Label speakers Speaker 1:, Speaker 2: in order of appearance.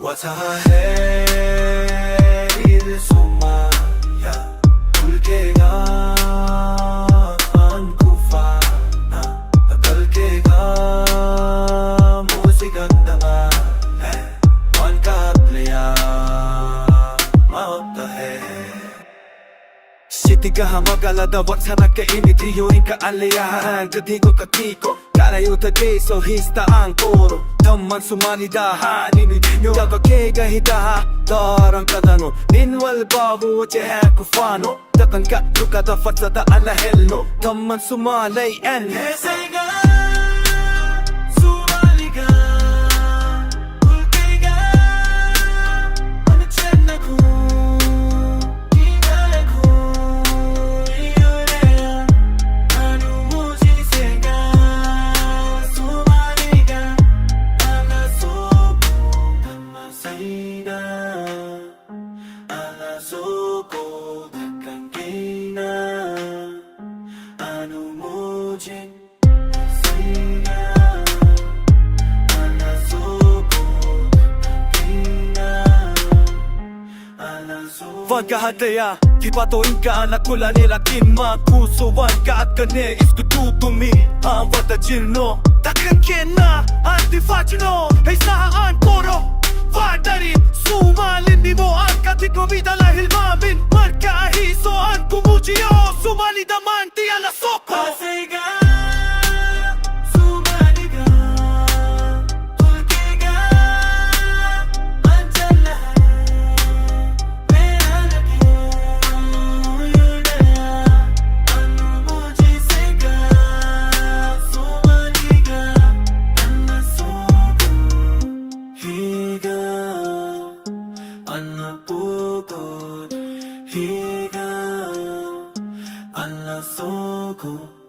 Speaker 1: 와타해 이르소마야 붉게가 안쿠파나 붉게가 무지가 남아 원카플리야 마어따해 Sitiga magalada watsana ka initiyoin ka aliyahan Kadiko kakiko Karayuta keso hista ang koro Damman sumanidahan Inidinyo Dakakega hidaha Darang kadano Ninwal babu Jehe kufano Dakan ka Lukada fatsada ala helno Damman sumalay en Hesega Sumaliga Ulkega Anachennaku Vagahadaya Kipatoin ka anak kula nirakin Makusuwan ka at kane iskututumi Ang wadajirno Takkan kena antifacino Hey sahaan koro Vardarin Sumalin di mo ang katit mo midalahil mamin Markahiso ang kumujiyo Sumali daman di alasoko Pasega Higa, ala soko.